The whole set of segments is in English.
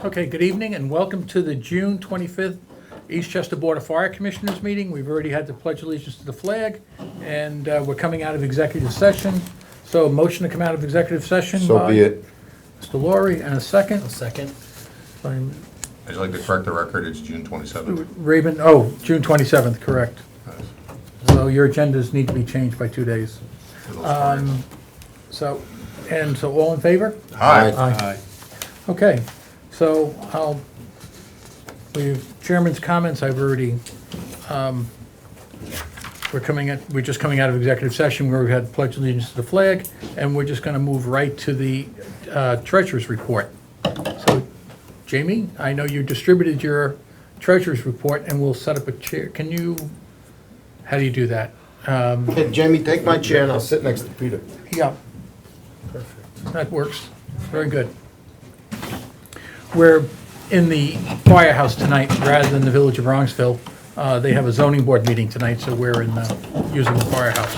Okay, good evening and welcome to the June 25th Eastchester Board of Fire Commissioners meeting. We've already had the pledge allegiance to the flag, and we're coming out of executive session. So, motion to come out of executive session. So be it. Mr. Laurie, and a second. A second. By I'd like to correct the record, it's June 27th. Raven, June 27th, correct. So your agendas need to be changed by 2 days. For those parties. So all in favor? Aye. Okay, so Chairman's comments, I've already, we're just coming out of executive session where we had pledge allegiance to the flag, and we're just gonna move right to the treasurer's report. So, Jamie, I know you distributed your treasurer's report, and we'll set up a chair. How do you do that? Hey, Jamie, take my chair and I'll sit next to Peter. Yeah. That works. Very good. We're in the firehouse tonight rather than the Village of Bronxville. They have a zoning board meeting tonight, so we're using the firehouse.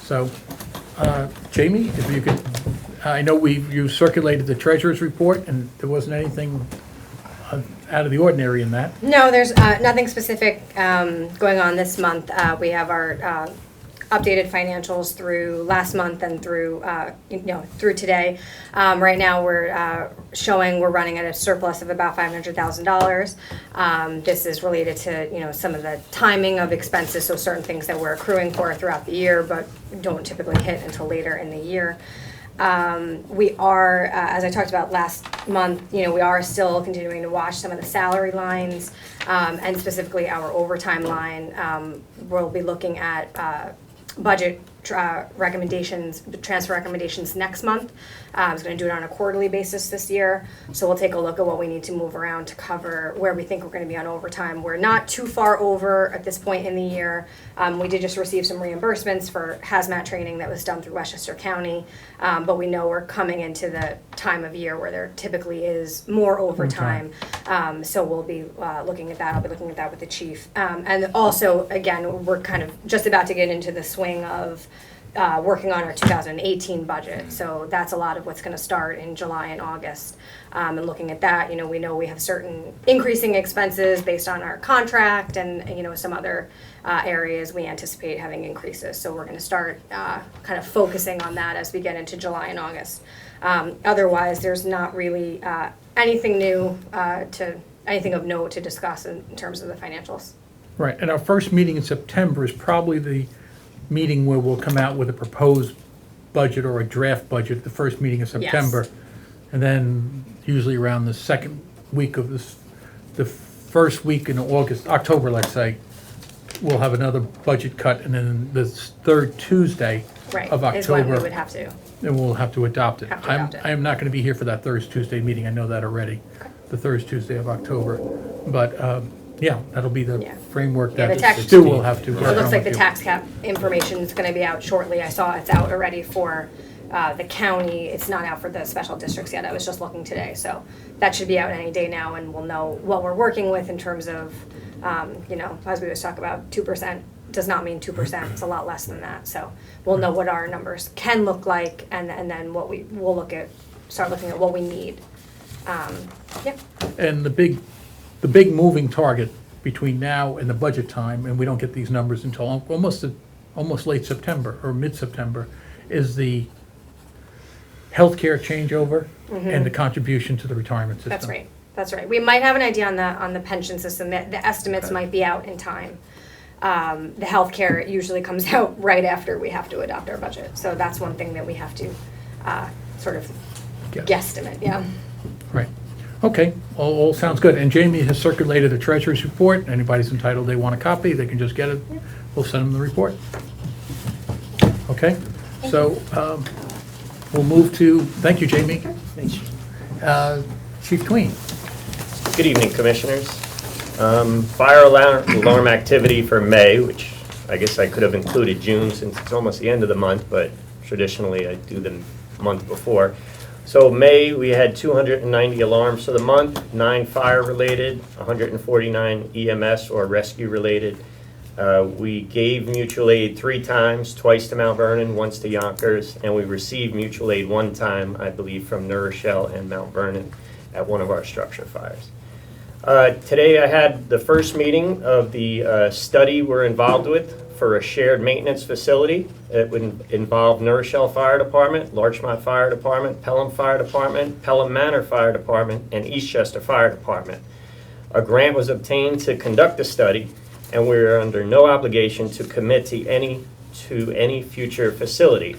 So, Jamie, if you could, I know you circulated the treasurer's report, and there wasn't anything out of the ordinary in that. No, there's nothing specific going on this month. We have our updated financials through last month and through through today. Right now, we're showing we're running at a surplus of about $500,000. This is related to some of the timing of expenses, so certain things that we're accruing for throughout the year, but don't typically hit until later in the year. We are, as I talked about last month, we are still continuing to watch some of the salary lines, and specifically our overtime line. We'll be looking at budget recommendations, transfer recommendations next month. I was going to do it on a quarterly basis this year, so we'll take a look at what we need to move around to cover where we think we're going to be on overtime. We're not too far over at this point in the year. We did just receive some reimbursements for hazmat training that was done through Westchester County, but we know we're coming into the time of year where there typically is more overtime. So we'll be looking at that. I'll be looking at that with the chief. And also, again, we're kind of just about to get into the swing of working on our 2018 budget. So that's a lot of what's going to start in July and August. And looking at that, we know we have certain increasing expenses based on our contract and, some other areas we anticipate having increases. So we're going to start kind of focusing on that as we get into July and August. Otherwise, there's not really anything new anything of note to discuss in terms of the financials. Right, and our first meeting in September is probably the meeting where we'll come out with a proposed budget or a draft budget, the first meeting of September. Yes. And then usually around the second week of the first week in October, let's say, we'll have another budget cut, and then the third Tuesday of Right, is when we October, would have to. then we'll have to adopt it. Have to adopt it. I am not going to be here for that Thursday, Tuesday meeting, I know that already, the Thursday, Tuesday of October. But, yeah, that'll be the Yeah. framework Yeah, the that tax- Stu will have to work on It looks like the with you. tax cap information is going to be out shortly. I saw it's out already for the county. It's not out for the special districts yet. I was just looking today. So that should be out any day now, and we'll know what we're working with in terms of, as we always talk about, 2% does not mean 2%. It's a lot less than that. So we'll know what our numbers can look like, and then what we'll start looking at what we need. Yeah. And the big moving target between now and the budget time, and we don't get these numbers until almost late September or mid-September, is the healthcare changeover and the contribution to the retirement system. That's right. We might have an idea on the pension system. The estimates might be out in time. The healthcare usually comes out right after we have to adopt our budget. So that's one thing that we have to sort of guesstimate. Yeah. Right. Okay, all sounds good. And Jamie has circulated a treasurer's report. Anybody's entitled, they want a copy, they can just get it. We'll send them the report. Okay, so we'll move to, thank you, Jamie. Chief Tween. Good evening, Commissioners. Fire alarm activity for May, which I guess I could have included June since it's almost the end of the month, but traditionally I do the month before. So May, we had 290 alarms for the month, 9 fire-related, 149 EMS or rescue-related. We gave mutual aid 3 times, twice to Mount Vernon, once to Yonkers, and we received mutual aid 1 time, I believe, from New Rochelle and Mount Vernon. at one of our structure fires. Today I had the first meeting of the study we're involved with for a shared maintenance facility. It would involve New Rochelle Fire Department, Larchmont Fire Department, Pelham Fire Department, Pelham Manor Fire Department, and Eastchester Fire Department. A grant was obtained to conduct the study, and we are under no obligation to commit to any future facility.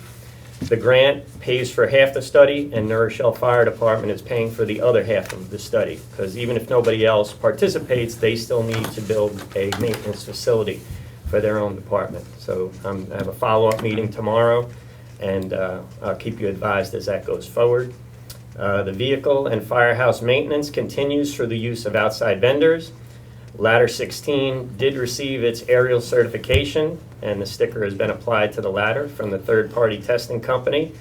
The grant pays for half the study, and New Rochelle Fire Department is paying for the other half of the study, because even if nobody else participates, they still need to build a maintenance facility for their own department. So I have a follow-up meeting tomorrow, and I'll keep you advised as that goes forward. The vehicle and firehouse maintenance continues through the use of outside vendors. Ladder 16 did receive its aerial certification, and the sticker has been applied to the ladder from the third-party testing company.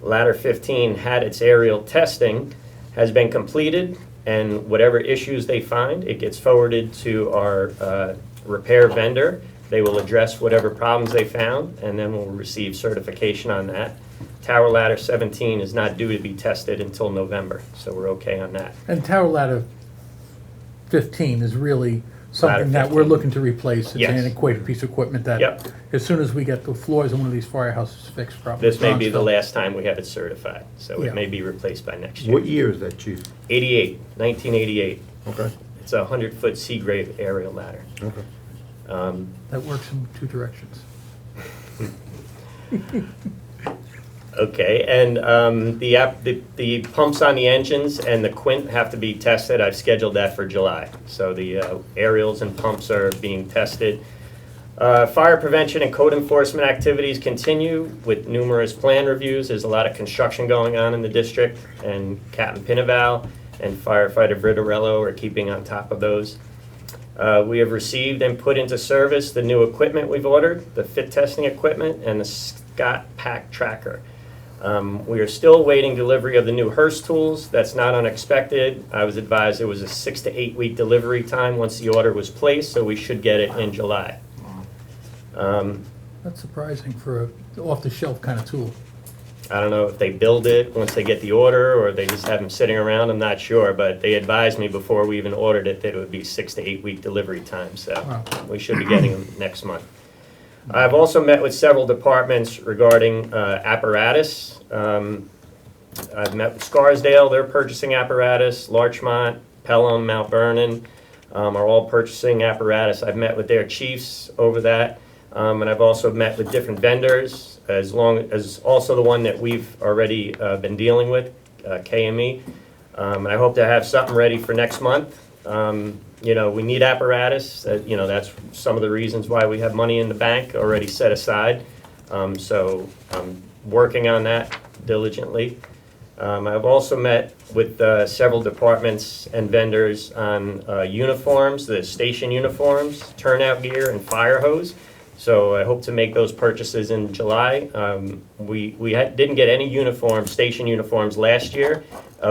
Ladder 15 had its aerial testing, has been completed, and whatever issues they find, it gets forwarded to our repair vendor. They will address whatever problems they found, and then we'll receive certification on that. Tower Ladder 17 is not due to be tested until November, so we're okay on that. And Tower Ladder 15 is really something that we're 15. looking to replace. It's an Yes. antiquated piece of equipment that, Yep. as soon as we get the floors in one of these firehouses fixed properly. This may be the Bronxville. last time we have it certified, so Yeah. it may be replaced by next year. What year is that, chief? 1988. Okay, It's a 100-foot Seagrave aerial ladder. okay. That works in two directions. Okay, and the pumps on the engines and the quint have to be tested. I've scheduled that for July. So the aerials and pumps are being tested. Fire prevention and code enforcement activities continue with numerous plan reviews. There's a lot of construction going on in the district, and Captain Pinaval and firefighter Britarello are keeping on top of those. We have received and put into service the new equipment we've ordered, the fit testing equipment and the Scott Pack Tracker. We are still awaiting delivery of the new Hearst tools. That's not unexpected. I was advised it was a 6 to 8 week delivery time once the order was placed, so we should get it in July. That's surprising for a off-the-shelf kind of tool. I don't know if they build it once they get the order or they just have them sitting around. I'm not sure, but they advised me before we even ordered it that it would be 6 to 8 week delivery time, so Wow. we should be getting them next month. I've also met with several departments regarding apparatus. I've met with Scarsdale, they're purchasing apparatus. Larchmont, Pelham, Mount Vernon are all purchasing apparatus. I've met with their chiefs over that. And I've also met with different vendors, as long as also the one that we've already been dealing with, KME. And I hope to have something ready for next month. You know, we need apparatus. You know, that's some of the reasons why we have money in the bank already set aside. So I'm working on that diligently. I've also met with several departments and vendors on uniforms, the station uniforms, turnout gear, and fire hose. So I hope to make those purchases in July. We didn't get any uniforms, station uniforms last year.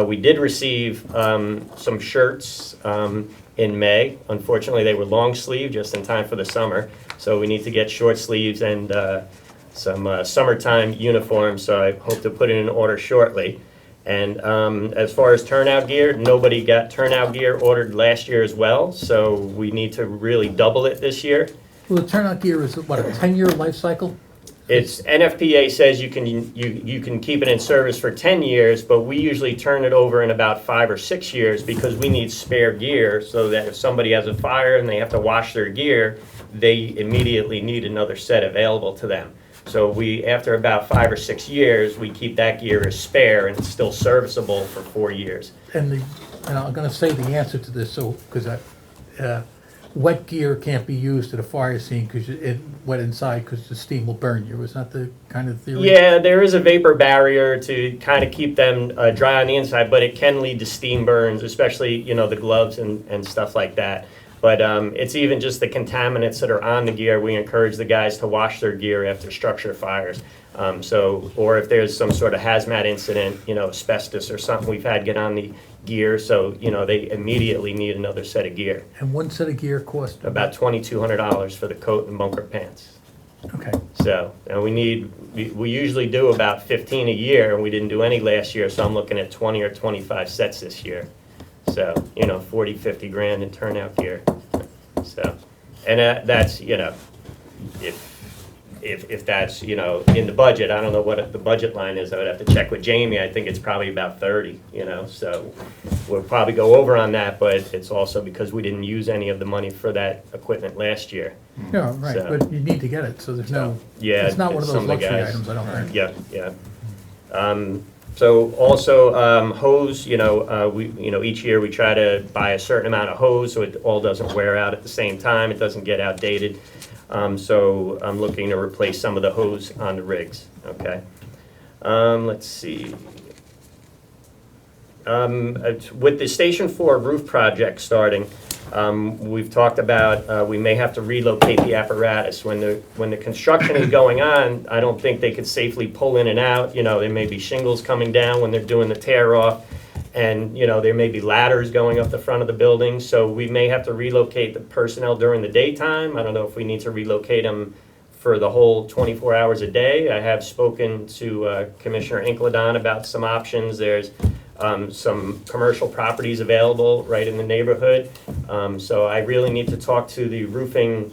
We did receive some shirts in May. Unfortunately, they were long sleeve, just in time for the summer. So we need to get short sleeves and some summertime uniforms. So I hope to put in an order shortly. And as far as turnout gear, nobody got turnout gear ordered last year as well. So we need to really double it this year. Well, the turnout gear is, what, a 10-year life cycle? It's NFPA says you can keep it in service for 10 years, but we usually turn it over in about 5 or 6 years because we need spare gear so that if somebody has a fire and they have to wash their gear, they immediately need another set available to them. So after about 5 or 6 years, we keep that gear as spare and it's still serviceable for 4 years. And I'm gonna say the answer to this, so, because wet gear can't be used at a fire scene because it wet inside because the steam will burn you. Is that the kind of theory? Yeah, there is a vapor barrier to kind of keep them dry on the inside, but it can lead to steam burns, especially, you know, the gloves and stuff like that. But it's even just the contaminants that are on the gear. We encourage the guys to wash their gear after structure fires. Or if there's some sort of hazmat incident, you know, asbestos or something we've had get on the gear, so, you know, they immediately need another set of gear. And one set of gear cost? About $2,200 for the coat and bunker pants. Okay. So, and we usually do about 15 a year, and we didn't do any last year, so I'm looking at 20 or 25 sets this year. So, 40, 50 grand in turnout gear. So, and that's, if that's, in the budget, I don't know what the budget line is, I would have to check with Jamie, I think it's probably about 30, so we'll probably go over on that, but it's also because we didn't use any of the money for that equipment last year. Yeah, right, So- but you need to get it, so there's no, Yeah, it's not one of some those of the luxury guys- items, I don't think. Yeah, yeah. So also, hose, each year we try to buy a certain amount of hose so it all doesn't wear out at the same time, it doesn't get outdated. So I'm looking to replace some of the hose on the rigs, okay? Let's see. With the Station 4 roof project starting, we've talked about, we may have to relocate the apparatus. When the construction is going on, I don't think they could safely pull in and out. There may be shingles coming down when they're doing the tear off. And, there may be ladders going up the front of the building. So we may have to relocate the personnel during the daytime. I don't know if we need to relocate them for the whole 24 hours a day. I have spoken to Commissioner Inkledon about some options. There's some commercial properties available right in the neighborhood. So I really need to talk to the roofing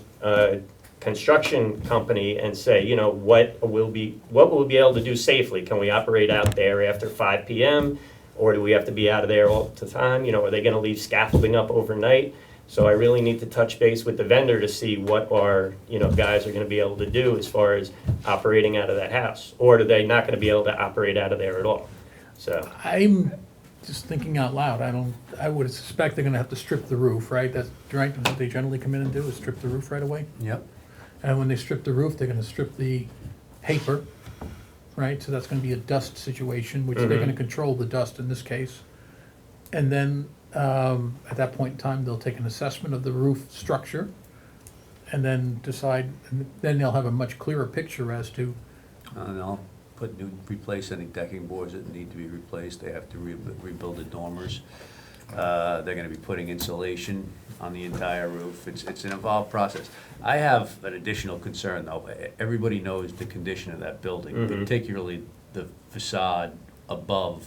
construction company and say, what will we be able to do safely? Can we operate out there after 5 p.m.? Or do we have to be out of there all the time? Are they going to leave scaffolding up overnight? So I really need to touch base with the vendor to see what our, guys are going to be able to do as far as operating out of that house. Or are they not going to be able to operate out of there at all? So, I'm just thinking out loud, I would suspect they're gonna have to strip the roof, right? That's right, what they generally come in and do, is strip the roof right away? Yep. And when they strip the roof, they're gonna strip the paper, right? So that's gonna be a dust situation, which they're gonna control the dust in this case. And then, at that point in time, they'll take an assessment of the roof structure and then decide, and then they'll have a much clearer picture as to, And I'll replace any decking boards that need to be replaced. They have to rebuild the dormers. They're gonna be putting insulation on the entire roof. It's an involved process. I have an additional concern, though. Everybody knows the condition of that building, particularly the facade above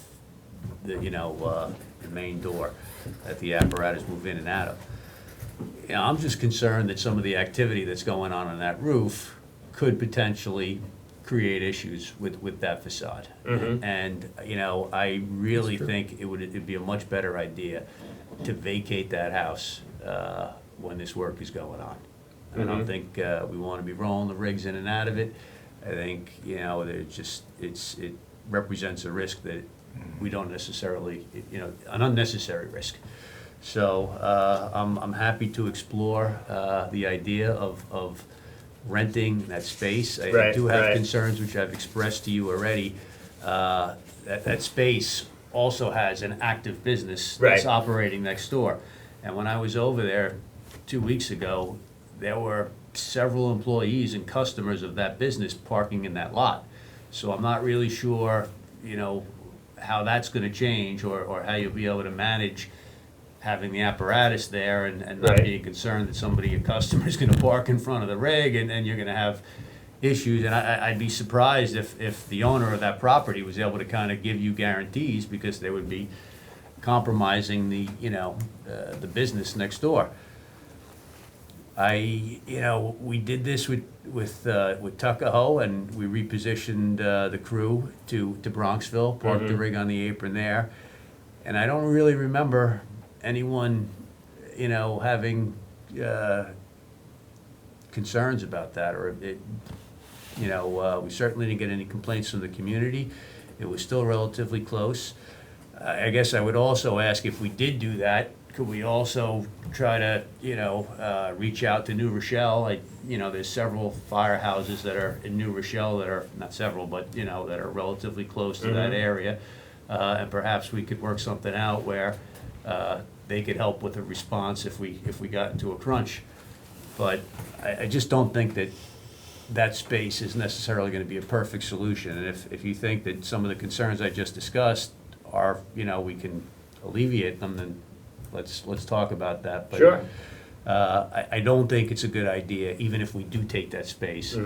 the, the main door that the apparatus move in and out of. I'm just concerned that some of the activity that's going on that roof could potentially create issues with that facade. And, I really think it'd be a much better idea to vacate that house when this work is going on. I don't think we want to be rolling the rigs in and out of it. I think, it represents a risk that we don't necessarily, an unnecessary risk. So I'm happy to explore the idea of renting that space. I do have concerns, which I've expressed to you already. That space also has an active business that's operating next door. And when I was over there 2 weeks ago, there were several employees and customers of that business parking in that lot. So I'm not really sure, how that's gonna change or how you'll be able to manage having the apparatus there and not being concerned that a customer is gonna park in front of the rig and you're gonna have issues. And I'd be surprised if the owner of that property was able to kind of give you guarantees, because they would be compromising the business next door. We did this with Tuckahoe, and we repositioned the crew to Bronxville, parked the rig on the apron there. And I don't really remember anyone, having concerns about that, or we certainly didn't get any complaints from the community. It was still relatively close. I guess I would also ask, if we did do that, could we also try to, reach out to New Rochelle? There's several firehouses that are in New Rochelle that are, not several, but, that are relatively close to that area. And perhaps we could work something out where they could help with a response if we got into a crunch. But I just don't think that space is necessarily going to be a perfect solution. And if you think that some of the concerns I just discussed are, we can alleviate them, then let's talk about that. But Sure. I don't think it's a good idea, even if we do take that space,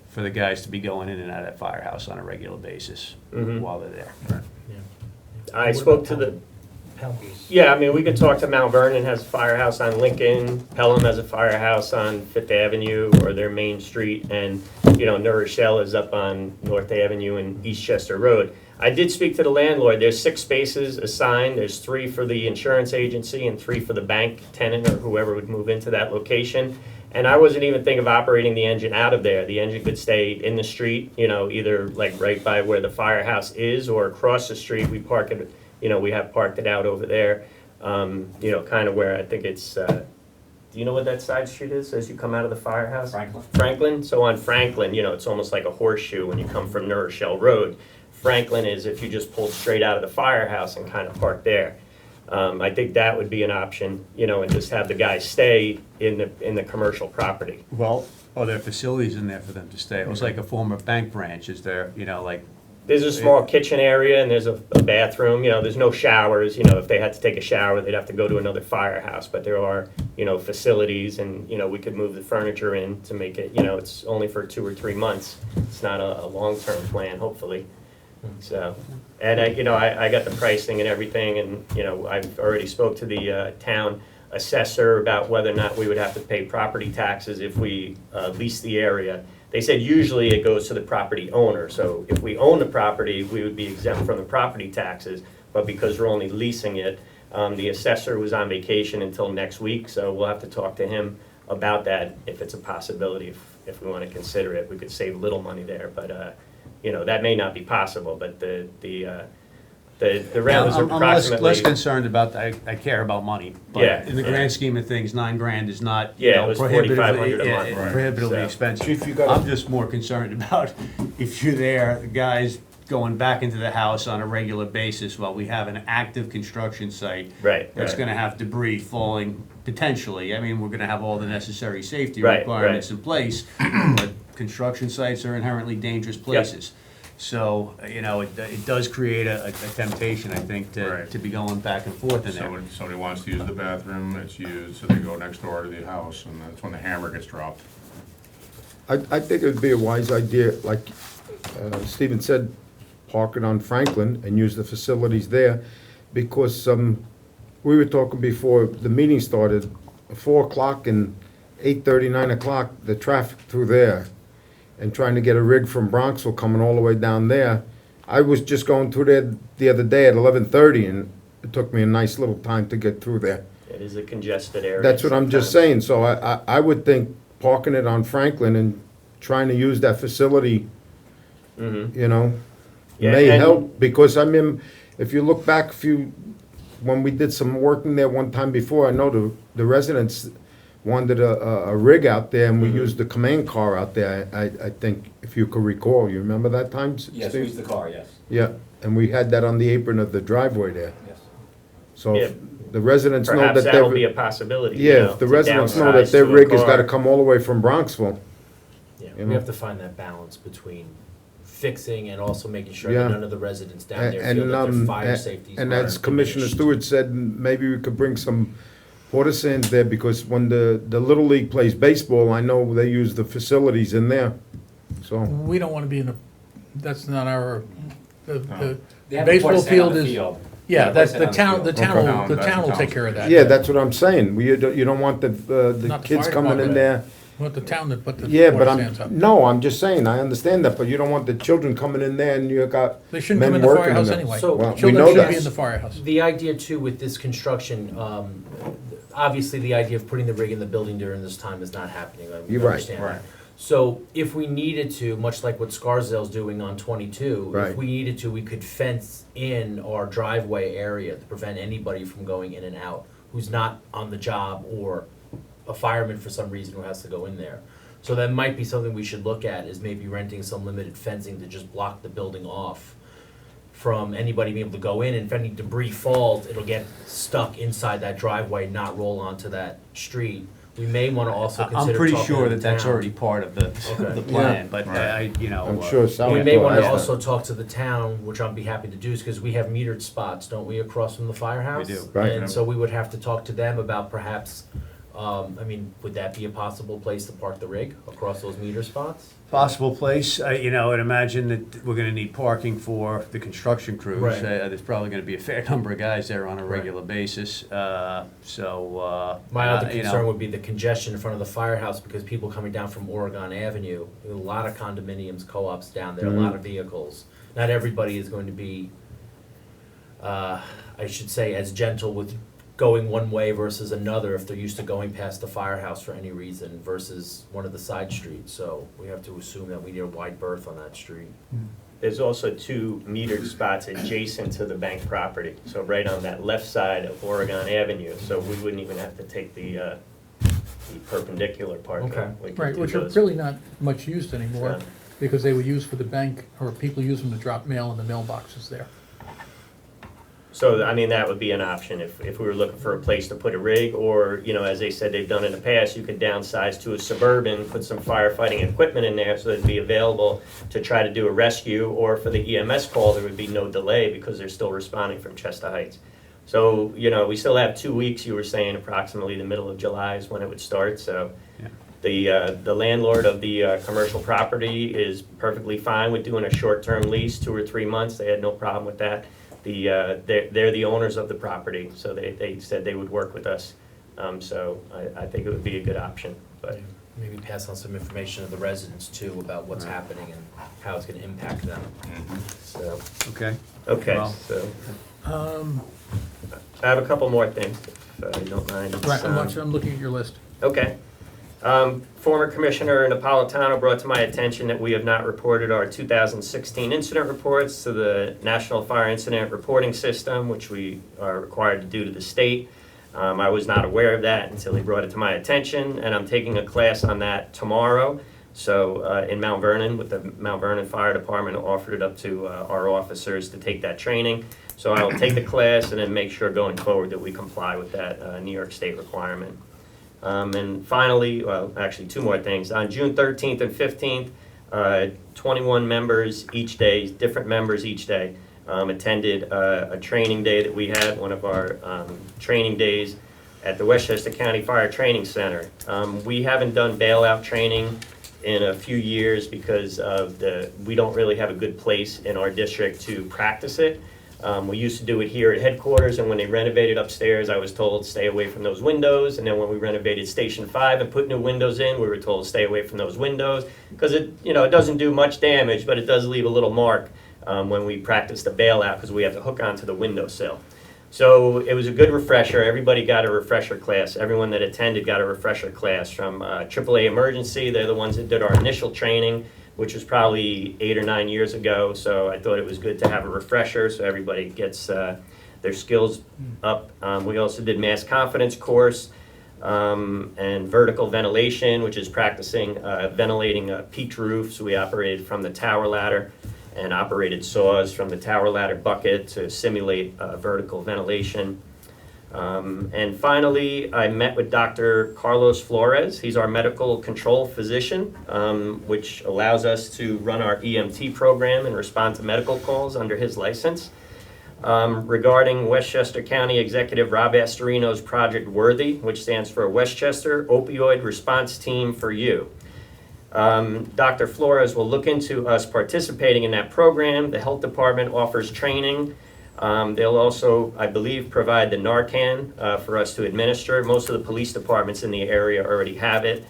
for the guys to be going in and out of that firehouse on a regular basis while they're there. I spoke to the Yeah, I mean, we could talk to Mount Vernon has a firehouse on Lincoln, Pelham has a firehouse on Fifth Avenue or their main street, and, New Rochelle is up on North Avenue and Eastchester Road. I did speak to the landlord, there's 6 spaces assigned, there's 3 for the insurance agency and 3 for the bank tenant or whoever would move into that location. And I wasn't even thinking of operating the engine out of there. The engine could stay in the street, either like right by where the firehouse is or across the street. We park it, we have parked it out over there, kind of where I think it's, do you know what that side street is as you come out of the firehouse? Franklin. So on Franklin, it's almost like a horseshoe when you come from New Rochelle Road. Franklin is if you just pulled straight out of the firehouse and kind of park there. I think that would be an option, and just have the guys stay in the commercial property. Well, are there facilities in there for them to stay? It was like a former bank branch, is there, like? There's a small kitchen area and there's a bathroom, there's no showers, if they had to take a shower, they'd have to go to another firehouse, but there are, facilities and, we could move the furniture in to make it, it's only for 2 or 3 months. It's not a long-term plan, hopefully. So, and I got the pricing and everything, and, I've already spoke to the town assessor about whether or not we would have to pay property taxes if we lease the area. They said usually it goes to the property owner, so if we own the property, we would be exempt from the property taxes, but because we're only leasing it, the assessor was on vacation until next week, so we'll have to talk to him about that if it's a possibility, if we want to consider it. We could save a little money there, but that may not be possible, but the rent was I'm approximately. less concerned about, I care about money, Yeah, but in the yeah. grand scheme of things, $9,000 is not, Yeah, it was $4,500 a month. Right. prohibitively So- expensive. Chief, you got I'm just more concerned about if you're there, the guys going back into the house on a regular basis while we have an active construction site. Right, That's right. gonna have debris falling potentially. I mean, we're gonna have all the necessary safety Right, requirements right. in place, but construction sites are inherently dangerous places. So, it does create a temptation, I think, Right. to be going back and forth in there. Somebody wants to use the bathroom, it's used, so they go next door to the house, and that's when the hammer gets dropped. I think it would be a wise idea, like Stephen said, park it on Franklin and use the facilities there, because we were talking before the meeting started, 4 o'clock and 8:30, 9 o'clock, the traffic through there, and trying to get a rig from Bronxville coming all the way down there. I was just going through there the other day at 11:30, and it took me a nice little time to get through there. It is a congested area. That's what I'm just sometimes. saying, so I would think parking it on Franklin and trying to use that facility, Mhm. Yeah, may and- help, because I mean, if you look back when we did some working there one time before, I know the residents wanted a rig out there, and we Mm-hmm. used the command car out there, I think, if you could recall, you remember that time, Yes, Steve? we use the car, yes, Yeah, and we had that on the apron of the driveway there, yes. so if Yeah. the residents know Perhaps that that'll be they're, a possibility. yeah, if the to residents know downsize that their to a rig has car. gotta come all the way from Bronxville. Yeah, You we know? have to find that balance between fixing and also making sure Yeah. that none of the residents down there And, feel that their fire a- safety is and as Commissioner diminished. Stewart said, maybe we could bring some porta sands there, because when the Little League plays baseball, I know they use the facilities in there, so. We don't want to be in that's not our, the They have to put baseball us out on field the is, field. yeah, They that's put the us out on town, the field. town will, the That's town will the take care of that. Yeah, that's what I'm saying, you don't want the Not the kids fire coming in department. there. Want the town to put the Yeah, but water stands up. I'm just saying, I understand that, but you don't want the children coming in there and you got They shouldn't come men in the working firehouse there. anyway. So- Well, we Children know should that. be in the firehouse. The idea too with this construction, obviously the idea of putting the rig in the building during this time is not happening. We You're right. understand that. Right. So if we needed to, much like what Scarsdale's doing on 22, Right. if we needed to, we could fence in our driveway area to prevent anybody from going in and out who's not on the job or a fireman for some reason who has to go in there. So that might be something we should look at, is maybe renting some limited fencing to just block the building off from anybody being able to go in, and if any debris falls, it'll get stuck inside that driveway, not roll onto that street. We may wanna also consider I'm pretty talking sure to that the that's town. already part of the Okay. plan, but Right. I'm sure Sally. We may thought wanna I- also talk to the town, which I'd be happy to do, because we have metered spots, don't we, across from the firehouse? We do. Right. And so we would have to talk to them about perhaps I mean, would that be a possible place to park the rig across those meter spots? Possible place, you know, I'd imagine that we're gonna need parking for the construction crews. Right. There's probably gonna be a fair number of guys there on a Right. regular basis, My other you know. concern would be the congestion in front of the firehouse because people coming down from Oregon Avenue, a lot of condominiums, co-ops down there, a lot of vehicles. Not everybody is going to be, I should say, as gentle with going one way versus another if they're used to going past the firehouse for any reason versus one of the side streets. So we have to assume that we need a wide berth on that street. There's also 2 metered spots adjacent to the bank property, so right on that left side of Oregon Avenue, so we wouldn't even have to take the perpendicular parking. Okay. We could Right, do which are those. really not much used anymore, Yeah. because they were used for the bank, or people use them to drop mail in the mailboxes there. So, I mean, that would be an option if we were looking for a place to put a rig, or, you know, as they said they've done in the past, you could downsize to a Suburban, put some firefighting equipment in there so it'd be available to try to do a rescue, or for the EMS call, there would be no delay because they're still responding from Chester Heights. So, you know, we still have 2 weeks, you were saying approximately the middle of July is when it would start, so. Yeah. The landlord of the commercial property is perfectly fine with doing a short-term lease, 2 or 3 months, they had no problem with that. They're the owners of the property, so they said they would work with us. So I think it would be a good option, but. Maybe pass on some information to the residents too about what's happening and how it's gonna impact them. So, Okay. okay, Well- so I have a couple more things, if you don't mind. It's, Right, I'm looking at your list. Okay. Former Commissioner Napolitano brought to my attention that we have not reported our 2016 incident reports to the National Fire Incident Reporting System, which we are required to do to the state. I was not aware of that until he brought it to my attention, and I'm taking a class on that tomorrow. So in Mount Vernon, with the Mount Vernon Fire Department, offered it up to our officers to take that training. So I will take the class and then make sure going forward that we comply with that New York State requirement. And finally, well, actually 2 more things. On June 13th and 15th, 21 members each day, different members each day, attended a training day that we had, one of our training days at the Westchester County Fire Training Center. We haven't done bailout training in a few years because of we don't really have a good place in our district to practice it. We used to do it here at headquarters, and when they renovated upstairs, I was told stay away from those windows. And then when we renovated Station 5 and put new windows in, we were told stay away from those windows because it doesn't do much damage, but it does leave a little mark when we practice the bailout because we have to hook onto the windowsill. So it was a good refresher. Everybody got a refresher class. Everyone that attended got a refresher class from AAA Emergency. They're the ones that did our initial training, which was probably 8 or 9 years ago. So I thought it was good to have a refresher so everybody gets their skills up. We also did mass confidence course and vertical ventilation, which is practicing ventilating peaked roofs. We operated from the tower ladder and operated saws from the tower ladder bucket to simulate vertical ventilation. And finally, I met with Dr. Carlos Flores. He's our medical control physician, which allows us to run our EMT program and respond to medical calls under his license. Regarding Westchester County Executive Rob Astorino's Project Worthy, which stands for Westchester Opioid Response Team for You. Dr. Flores will look into us participating in that program. The health department offers training. They'll also, I believe, provide the Narcan for us to administer. Most of the police departments in the area already have it.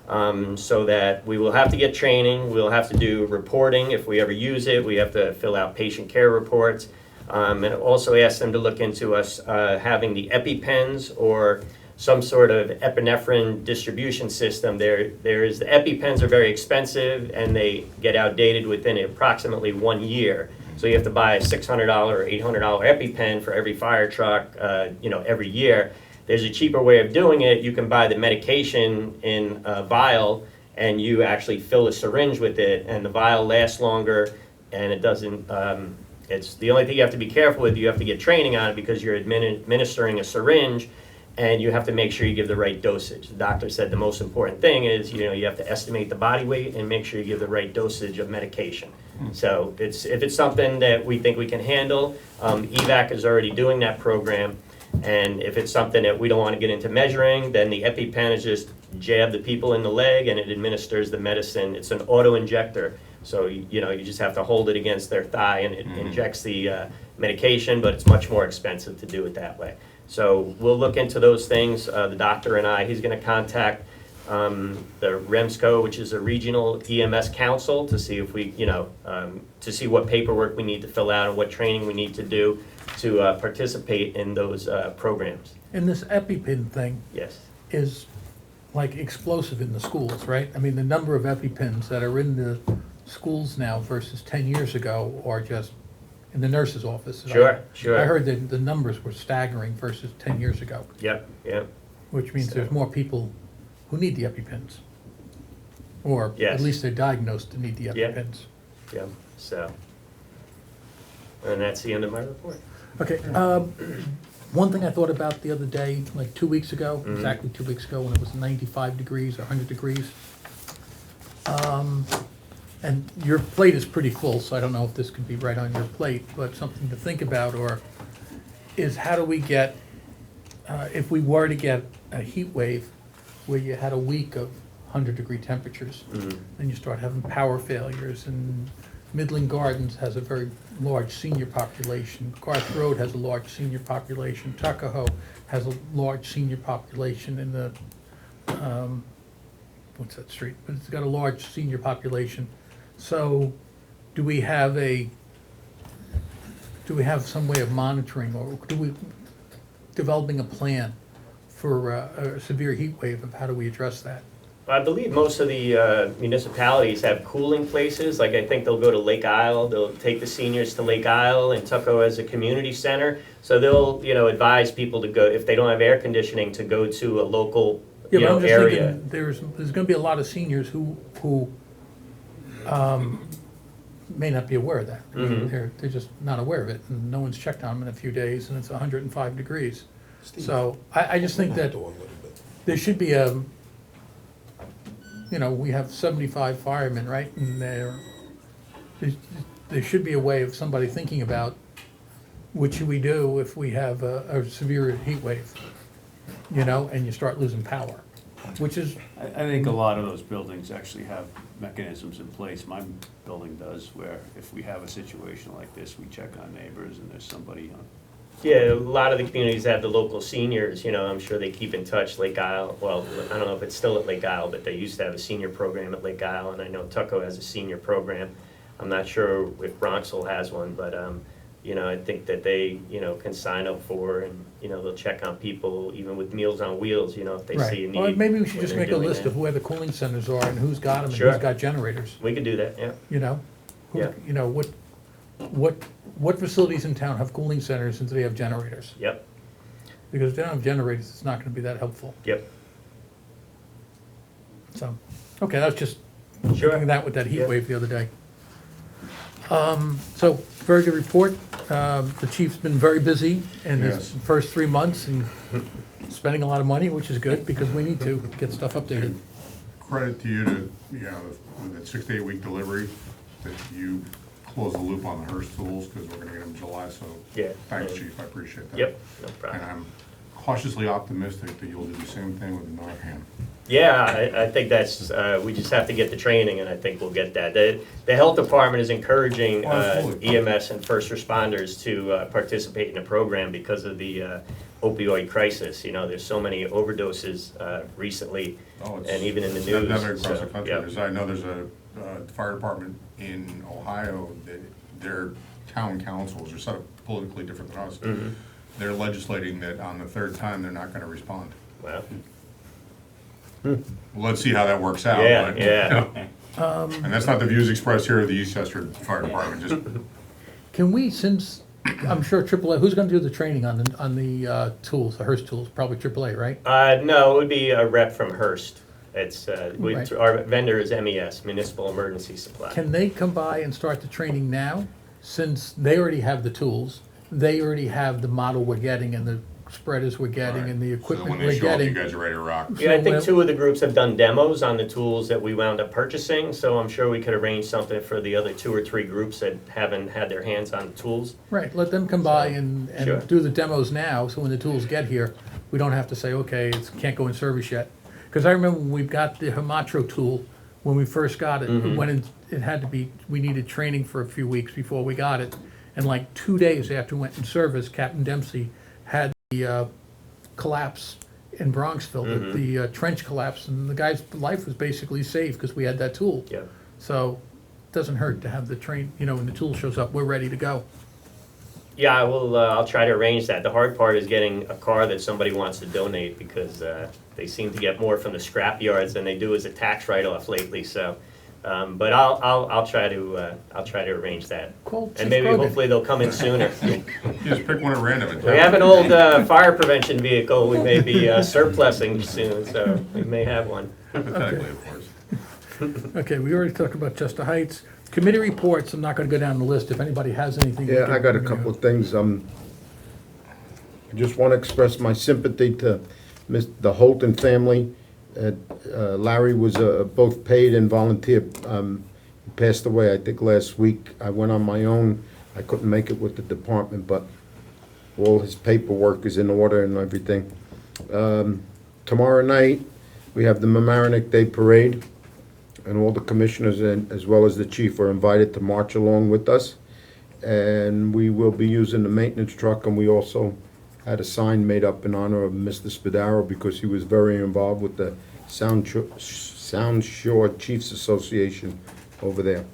So that we will have to get training. We'll have to do reporting if we ever use it. We have to fill out patient care reports. And also ask them to look into us having the EpiPens or some sort of epinephrine distribution system. The EpiPens are very expensive and they get outdated within approximately 1 year. So you have to buy a $600 or $800 EpiPen for every fire truck, every year. There's a cheaper way of doing it. You can buy the medication in a vial and you actually fill a syringe with it, and the vial lasts longer, and it doesn't, it's the only thing you have to be careful with. You have to get training on it because you're administering a syringe, and you have to make sure you give the right dosage. The doctor said the most important thing is, you have to estimate the body weight and make sure you give the right dosage of medication. So if it's something that we think we can handle, EVAC is already doing that program, And if it's something that we don't want to get into measuring, then the EpiPen is just jab the people in the leg and it administers the medicine. It's an auto injector. So, you know, you just have to hold it against their thigh and it injects the medication, but it's much more expensive to do it that way. So we'll look into those things. The doctor and I, he's going to contact the REMSCO, which is a regional EMS council, to see if we, you know, to see what paperwork we need to fill out and what training we need to do to participate in those programs. And this EpiPen thing Yes. is like explosive in the schools, right? I mean, the number of EpiPens that are in the schools now versus 10 years ago are just in the nurse's office. Sure, sure. I heard that the numbers were staggering versus 10 years ago, Yep, yep. which means there's more people who need the EpiPens. Or Yes. at least they're diagnosed to need the Yeah. EpiPens. Yep, so. And that's the end of my report. Okay, one thing I thought about the other day, like 2 weeks ago, Mm-hmm. exactly 2 weeks ago, when it was 95 degrees or 100 degrees. And your plate is pretty full, so I don't know if this could be right on your plate, but something to think about, or is how do we get, if we were to get a heat wave where you had a week of 100-degree temperatures, then you start having power failures, and Midland Gardens has a very large senior population. Garth Road has a large senior population. Tuckahoe has a large senior population in the, what's that street? But it's got a large senior population. So do we have some way of monitoring, or developing a plan for a severe heat wave of how do we address that? I believe most of the municipalities have cooling places, like I think they'll go to Lake Isle, they'll take the seniors to Lake Isle and Tuckahoe as a community center. So they'll, you know, advise people to go, if they don't have air conditioning, to go to a local, Yeah, you but know, I'm just area. thinking, there's gonna be a lot of seniors who may not be aware of that. Mhm. They're just not aware of it, and no one's checked on them in a few days, and it's 105 degrees. So I just think that there should be a, you know, we have 75 firemen, right? And there should be a way of somebody thinking about what should we do if we have a severe heat wave, you know, and you start losing power, which is, I think a lot of those buildings actually have mechanisms in place. My building does, where if we have a situation like this, we check on neighbors and there's somebody on. Yeah, a lot of the communities have the local seniors, you know, I'm sure they keep in touch. Lake Isle, well, I don't know if it's still at Lake Isle, but they used to have a senior program at Lake Isle, and I know Tuckahoe has a senior program. I'm not sure if Bronxville has one, but, you know, I think that they, you know, can sign up for, and, you know, they'll check on people, even with Meals on Wheels, you know, if they see a right. need. Well, maybe we should when just they're make a doing list that. of where the cooling centers are and who's got them and Sure. who's got generators, We could do that, yeah. you know? Yeah. You know, what facilities in town have cooling centers and do they have generators? Yep, Because if they don't have generators, it's not gonna be that helpful, yep, so, okay, that's just sure. doing that with that heat Yeah. wave the other day. So, very good report. The chief's been very busy in his Yes. first 3 months and spending a lot of money, which is good, because we need to get stuff updated. Credit to you to, you know, with that 6 to 8 week delivery, that you close the loop on the Hearst tools, because we're gonna get them in July, so. Yeah. Thanks, chief, I appreciate that. Yep, no And problem. I'm cautiously optimistic that you'll do the same thing with the Narcan. Yeah, I think that's, we just have to get the training, and I think we'll get that. The health department is encouraging Oh, absolutely. EMS and first responders to participate in the program because of the opioid crisis. You know, there's so many overdoses recently, Oh, it's and even in the it's news. epidemic across so, the country. yeah. I know there's a fire department in Ohio, that their town councils are set up politically different than us. Mhm. They're legislating that on the third time, they're not gonna respond. Well, Well, let's see how that works out. yeah, but, yeah. And that's not the views expressed here at the Eastchester Fire Department, just, Can we, since, I'm sure AAA, who's gonna do the training on the tools, the Hearst tools? Probably AAA, right? No, it would be a rep from Hearst. It's, Right. our vendor is MES, Municipal Emergency Supply. Can they come by and start the training now, since they already have the tools, they already have the model we're getting and the spreaders we're getting and the So equipment when we're they show up, you getting. guys are ready to rock. Yeah, I So, think 2 of the groups have done demos on the tools that we wound up purchasing, so I'm sure we could arrange something for the other 2 or 3 groups that haven't had their hands on the tools. Right, let them come by and Sure. do the demos now, so when the tools get here, we don't have to say, okay, it can't go in service yet. Because I remember when we got the Hamatro tool, when we first got it, it had to be, we needed training for a few weeks before we got it. And like 2 days after it went in service, Captain Dempsey had the collapse in Bronxville, the trench collapse, and the guy's life was basically saved because we had that tool. Yeah. So it doesn't hurt to have the train, when the tool shows up, we're ready to go. Yeah, I will, I'll try to arrange that. The hard part is getting a car that somebody wants to donate because they seem to get more from the scrap yards than they do as a tax write-off lately, so. But I'll try to arrange that. Call Chief And maybe Brogan. hopefully they'll come in sooner. You just pick one at random and We have an old fire prevention vehicle we may be surplusing soon, so we may have one. hypothetically, of course. Okay, we already talked about Chester Heights. Committee reports, I'm not gonna go down the list. If anybody has anything. Yeah, I got a couple of things. I just want to express my sympathy to the Holton family. Larry was both paid and volunteer. He passed away, I think, last week. I went on my own. I couldn't make it with the department, but all his paperwork is in order and everything. Tomorrow night, we have the Mamaroneck Day Parade, and all the commissioners and as well as the chief are invited to march along with us. And we will be using the maintenance truck, and we also had a sign made up in honor of Mr. Spadaro because he was very involved with the Sound Shore Chiefs Association over there.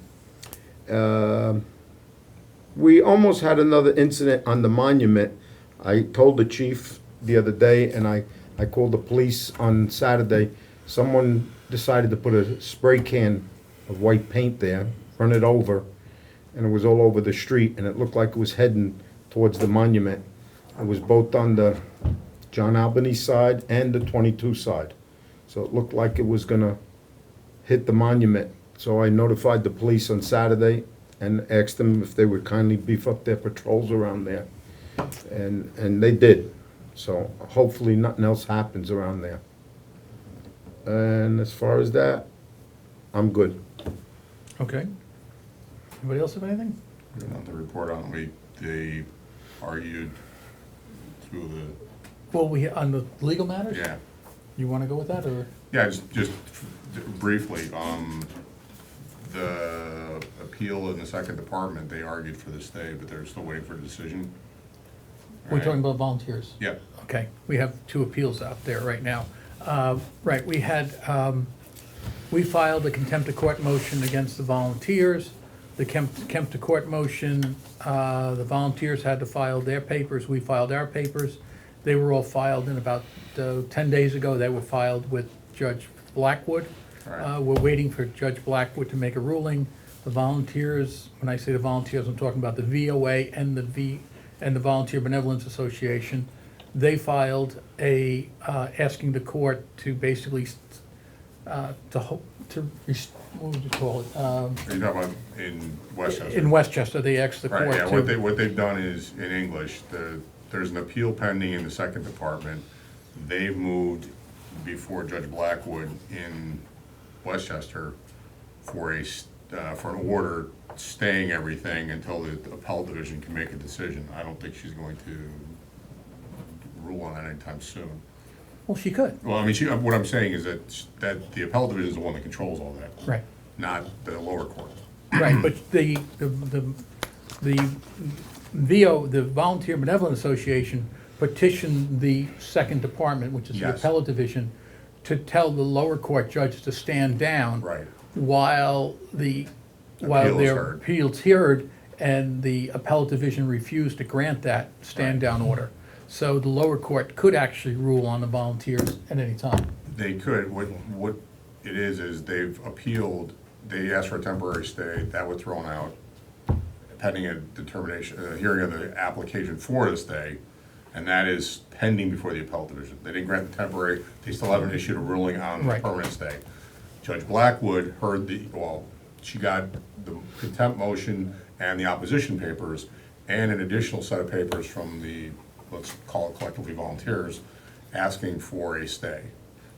We almost had another incident on the monument. I told the chief the other day, and I called the police on Saturday. Someone decided to put a spray can of white paint there, run it over, and it was all over the street, and it looked like it was heading towards the monument. It was both on the John Albany side and the 22 side. So it looked like it was gonna hit the monument. So I notified the police on Saturday and asked them if they would kindly beef up their patrols around there. And they did. So hopefully nothing else happens around there. And as far as that, I'm good. Okay. Anybody else have anything? Not to report on, they argued through Well, on the legal matters? yeah. You wanna go with that, or? Yeah, just briefly, the appeal in the second department, they argued for the stay, but they're still waiting for a decision. We're Right. talking about volunteers? Yeah, Okay, we have 2 appeals out there right now. Right, we filed a contempt of court motion against the volunteers. The contempt of court motion, the volunteers had to file their papers, we filed our papers. They were all filed in about 10 days ago. They were filed with Judge Blackwood. Right. We're waiting for Judge Blackwood to make a ruling. The volunteers, when I say the volunteers, I'm talking about the VOA and the Volunteer Benevolence Association. They filed asking the court to basically, what would you call it? are you talking about in Westchester? In Westchester, they asked the Right, court yeah, to. what they've done is, in English, there's an appeal pending in the second department. They've moved before Judge Blackwood in Westchester for an order staying everything until the appellate division can make a decision. I don't think she's going to rule on that anytime soon. Well, she could, Well, I mean, what I'm saying is that the appellate division is the one that controls all that, right. not the lower court. Right, but the Volunteer Benevolent Association petitioned the second department, which is the Yes. appellate division, to tell the lower court judge to stand down. Right. While Appeal is their heard. appeals heard, and the appellate division refused to grant that stand-down order. So the lower court could actually rule on the volunteers at any time. They could, what it is they've appealed, they asked for a temporary stay, that was thrown out, pending a determination, a hearing of the application for the stay, and that is pending before the appellate division. They didn't grant the temporary, they still haven't issued a ruling on the Right. permanent stay. Judge Blackwood heard she got the contempt motion and the opposition papers, and an additional set of papers from the let's call it collectively volunteers, asking for a stay.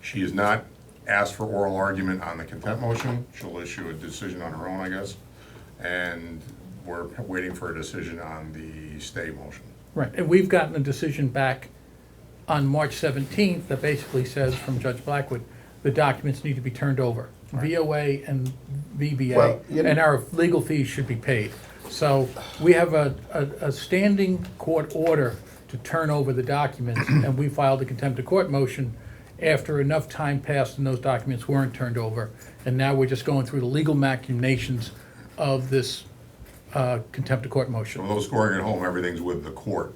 She has not asked for oral argument on the contempt motion. She'll issue a decision on her own, I guess. And we're waiting for a decision on the stay motion. Right, and we've gotten a decision back on March 17th that basically says from Judge Blackwood, the documents need to be turned over. VOA and VBA, Well, you know- and our legal fees should be paid. So we have a standing court order to turn over the documents, and we filed a contempt of court motion after enough time passed and those documents weren't turned over. And now we're just going through the legal machinations of this contempt of court So motion. those scoring at home, everything's with the court,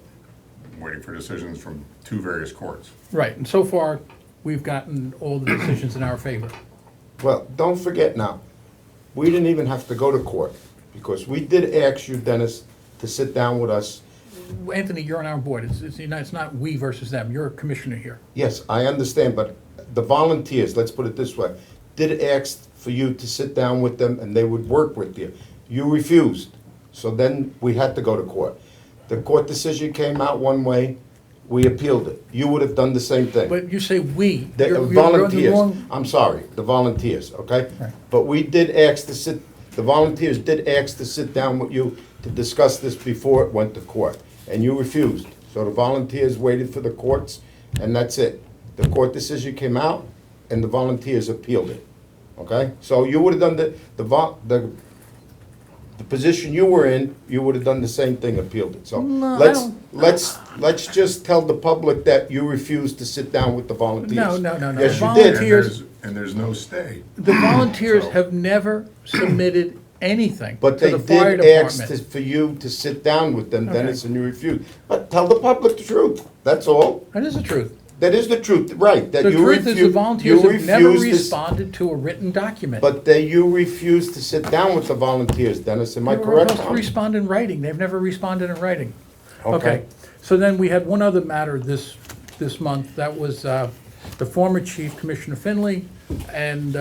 waiting for decisions from two various courts. Right, and so far, we've gotten all the decisions in our favor. Well, don't forget now, we didn't even have to go to court, because we did ask you, Dennis, to sit down with us. Anthony, you're on our board. It's not we versus them. You're a commissioner here. Yes, I understand, but the volunteers, let's put it this way, did ask for you to sit down with them and they would work with you. You refused, so then we had to go to court. The court decision came out one way, we appealed it. You would have done the same thing. But you say "we." The You're on the volunteers, wrong- I'm sorry, the volunteers, okay? Right. But we did ask to sit, the volunteers did ask to sit down with you to discuss this before it went to court, and you refused. So the volunteers waited for the courts, and that's it. The court decision came out, and the volunteers appealed it, okay? So you would have done the position you were in, you would have done the same thing, appealed it. So No, I let's, don't- let's just tell the public that you refused to sit down with the volunteers. No. Yes, you Volunteers- did. And there's no stay. The volunteers So- have never submitted anything But to they the fire did ask department. for you to sit down with them, Okay. Dennis, and you refused. But tell the public the truth, that's all. That is the truth. That is the truth, right, that The you truth is the refused. volunteers have never refused to responded to a written document. But you refused to sit down with the volunteers, Dennis, am I They were correct? supposed to respond in writing. They've never responded in writing. Okay. So then we had one other matter this month. That was the former chief, Commissioner Finley, and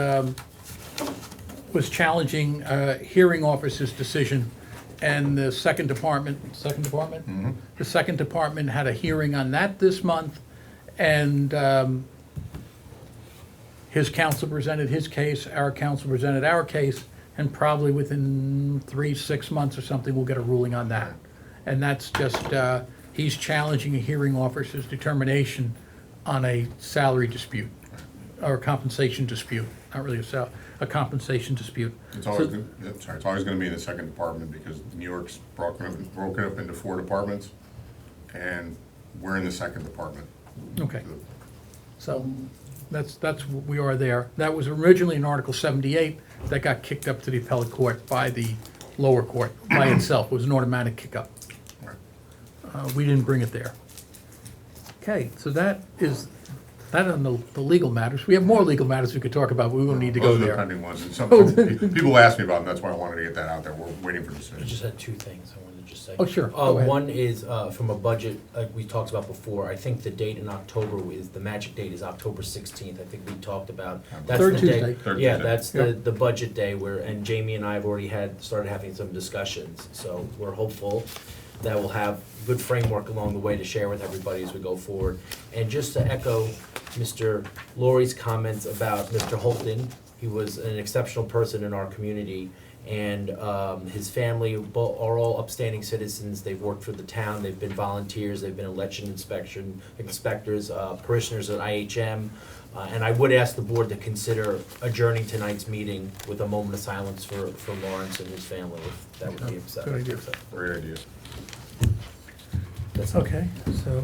was challenging hearing officer's decision. And the second department? The second department had a hearing on that this month. And his counsel presented his case, our counsel presented our case, and probably within 6 months or something, we'll get a ruling on that. And that's just, he's challenging a hearing officer's determination on a salary dispute, or a compensation dispute, not really a compensation dispute. It's always, So- it's always gonna be in the second department because New York's broken up into 4 departments, and we're in the second department. Okay. So that's what we are there. That was originally in Article 78 that got kicked up to the appellate court by the lower court by itself. It was an automatic kick-up. Right. We didn't bring it there. Okay, so that is, that on the legal matters. We have more legal matters we could talk about, but we won't need to go Those are the there. pending ones, and some people ask me about them, that's why I wanted to get that out there, we're waiting for I decisions. just had two things I wanted to just say. Oh, sure. Go ahead. One is from a budget, like we talked about before, I think the date in October is, the magic date is October 16th. I think we talked about. That's Third the day- Tuesday. Third Yeah, Tuesday. that's Yep. the budget day where, and Jamie and I have already started having some discussions. So we're hopeful that we'll have good framework along the way to share with everybody as we go forward. And just to echo Mr. Laurie's comments about Mr. Holton, he was an exceptional person in our community. And his family are all upstanding citizens. They've worked for the town. They've been volunteers. They've been election inspectors, parishioners at IHM. And I would ask the board to consider adjourning tonight's meeting with a moment of silence for Lawrence and his family, if that would be accepted. Good idea. Great idea. That's Okay, so,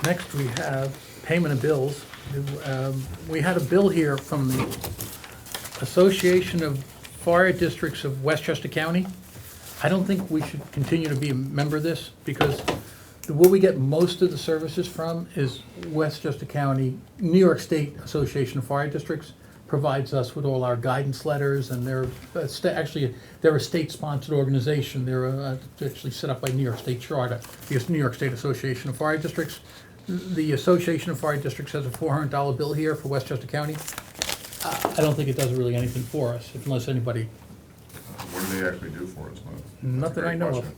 next we have payment of bills. We had a bill here from the Association of Fire Districts of Westchester County. I don't think we should continue to be a member of this, because where we get most of the services from is Westchester County. New York State Association of Fire Districts provides us with all our guidance letters, and they're actually, they're a state-sponsored organization. They're actually set up by New York State Charter, because New York State Association of Fire Districts. The Association of Fire Districts has a $400 bill here for Westchester County. I don't think it does really anything for us, unless anybody, What do they actually do for us? That's a Nothing great I know of. question.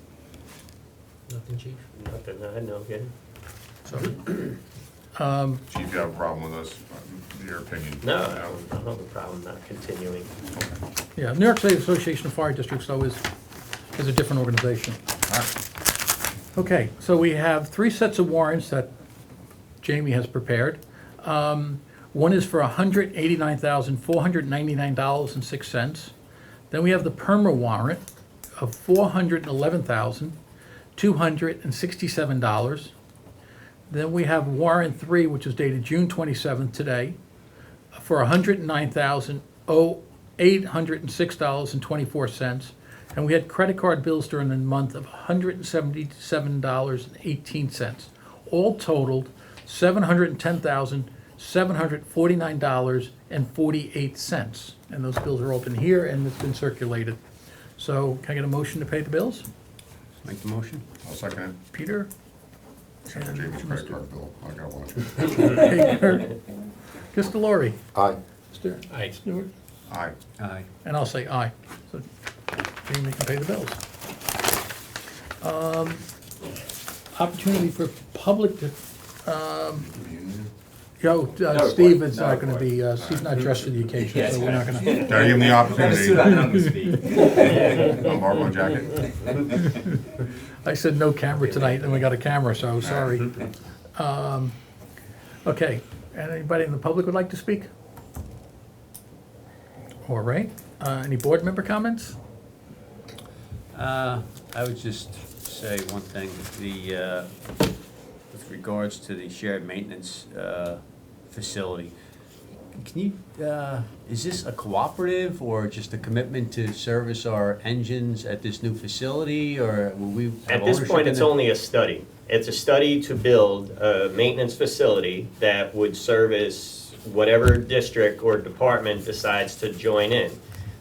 Nothing, chief? Nothing, I know, yeah. So, Chief, you have a problem with us, your opinion? No, I don't have a problem not continuing. yeah, New York State Association of Fire Districts, though, is a different organization. Okay, so we have 3 sets of warrants that Jamie has prepared. One is for $189,499.06. Then we have the perma warrant of $411,267. Then we have warrant 3, which is dated June 27th today, for $109,806.24. And we had credit card bills during the month of $177.18. All totaled $710,749.48. And those bills are open here and it's been circulated. So can I get a motion to pay the bills? Make the motion? I'll second it. Peter? Except for Jamie's credit card bill, I gotta watch it. Mr. Laurie? Aye. Mr. Aye. Stewart? Aye. Aye. And I'll say aye. So Jamie can pay the bills. Opportunity for public to, Steve is not gonna be, Steve's not dressed for the occasion, so we're not gonna. Gotta give him the opportunity. Unbar my jacket. I said no camera tonight, and we got a camera, so sorry. Okay, and anybody in the public would like to speak? All right, any board member comments? I would just say one thing, with regards to the shared maintenance facility. Can you, is this a cooperative or just a commitment to service our engines at this new facility, or will we have At this ownership point, in it's it? only a study. It's a study to build a maintenance facility that would service whatever district or department decides to join in.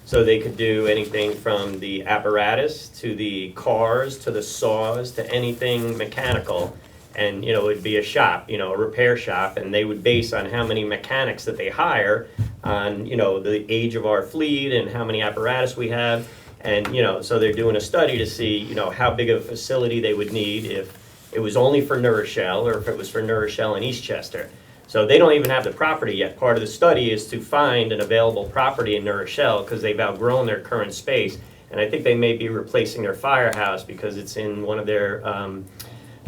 So they could do anything from the apparatus to the cars to the saws to anything mechanical. And, it'd be a shop, a repair shop, and they would base on how many mechanics that they hire on, the age of our fleet and how many apparatus we have. And, so they're doing a study to see, how big of a facility they would need if it was only for New Rochelle or if it was for New Rochelle and Eastchester. So they don't even have the property yet. Part of the study is to find an available property in New Rochelle because they've outgrown their current space. And I think they may be replacing their firehouse because it's in one of their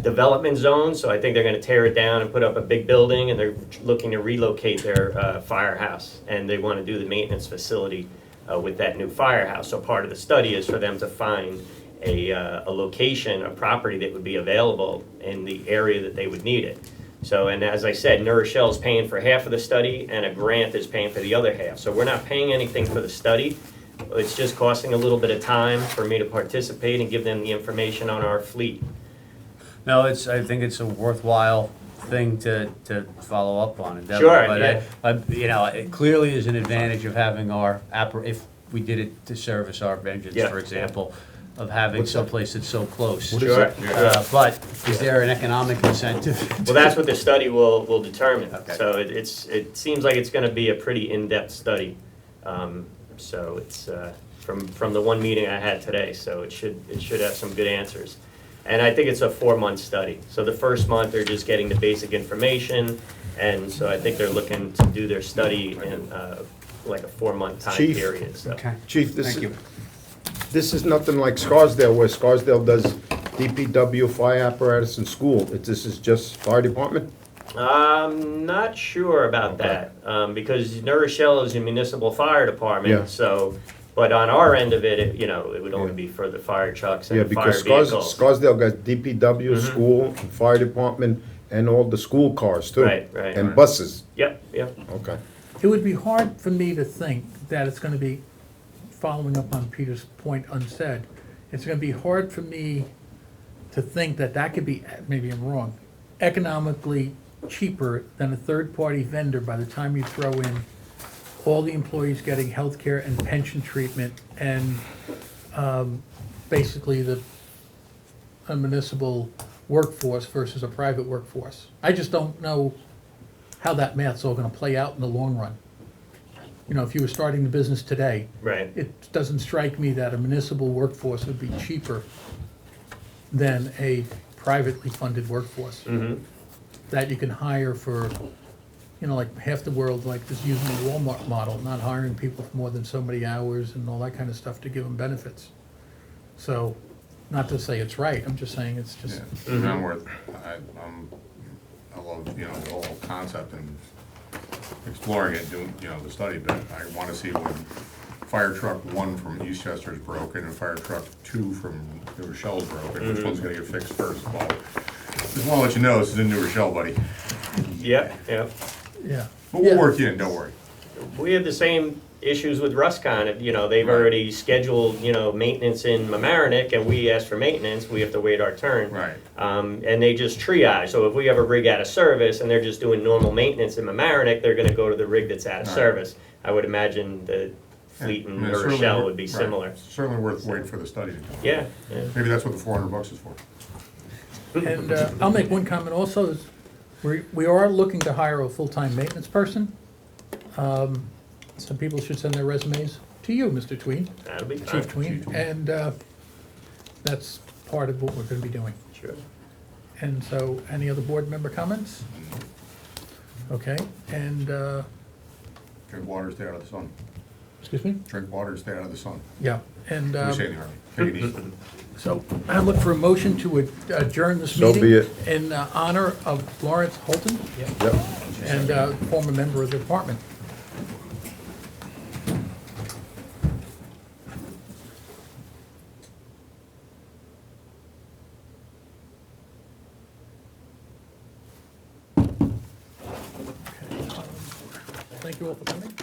development zones. So I think they're going to tear it down and put up a big building, and they're looking to relocate their firehouse. And they want to do the maintenance facility with that new firehouse. So part of the study is for them to find a location, a property that would be available in the area that they would need it. So, and as I said, New Rochelle is paying for half of the study, and a grant is paying for the other half. So we're not paying anything for the study. It's just costing a little bit of time for me to participate and give them the information on our fleet. No, I think it's a worthwhile thing to follow up on. Endeavor. Sure, But yeah. it clearly is an advantage of having our, if we did it to service our engines, Yeah. for example, of having someplace that's so close. Sure. But is there an economic incentive? Well, that's what the study will determine. Okay. So it seems like it's going to be a pretty in-depth study. So it's from the one meeting I had today. So it should have some good answers. And I think it's a 4-month study. So the first month they're just getting the basic information, and so I think they're looking to do their study in like a 4-month time Chief. period. So. Okay. Chief, Thank you. this is nothing like Scarsdale, where Scarsdale does DPW, fire apparatus, and school. This is just fire department? I'm not sure about Okay. that, because New Rochelle is a municipal fire department, Yeah. so, but on our end of it, it would only Yeah. be for the fire trucks Yeah, and fire because vehicles. Scarsdale got DPW, Mhm. school, and fire department, and all the school cars too. Right, right. And buses. Yep. Okay. It would be hard for me to think that it's gonna be, following up on Peter's point unsaid, it's gonna be hard for me to think that that could be, maybe I'm wrong, economically cheaper than a third-party vendor by the time you throw in all the employees getting health care and pension treatment and basically a municipal workforce versus a private workforce. I just don't know how that math's all gonna play out in the long run. If you were starting the business today, Right. it doesn't strike me that a municipal workforce would be cheaper than a privately funded workforce Mhm. that you can hire for, you know, like half the world, like, is using the Walmart model, not hiring people for more than so many hours and all that kind of stuff to give them benefits. So, not to say it's right, I'm just saying it's just, Yeah, and I'm worth, I love, you know, the whole concept and exploring it, doing, you know, the study, but I wanna see when fire truck 1 from Eastchester is broken and fire truck 2 from New Rochelle's broken, which one's gonna get fixed first? Well, just wanna let you know, this is in New Rochelle, buddy, Yep, yep. yeah. but we'll Yeah. work you in, don't worry. We have the same issues with Ruscon, you know, they've Right. already scheduled, you know, maintenance in Mamaroneck, and we ask for maintenance, we have to wait our turn. Right. And they just triage, so if we have a rig out of service and they're just doing normal maintenance in Mamaroneck, they're gonna go to the rig that's out of Right. service. I would imagine the fleet Yeah, I in mean, New it's certainly Rochelle wor- would be right. similar. It's certainly worth waiting for the study to come. Yeah, yeah. Maybe that's what the $400 is for. And I'll make one comment also, is we are looking to hire a full-time maintenance person. Some people should send their resumes to you, Mr. Tween, That'll be fine. Chief Tween, and that's part of what we're gonna be doing. Sure. And so, any other board member comments? Okay, and, Drink water, stay out of the sun. excuse me? Drink water, stay out of the sun. Yeah, and We say in the Army. Take it easy. so I look for a motion to adjourn this So meeting. be it. In honor of Lawrence Holton Yep. and former member of the department. Thank you all for coming.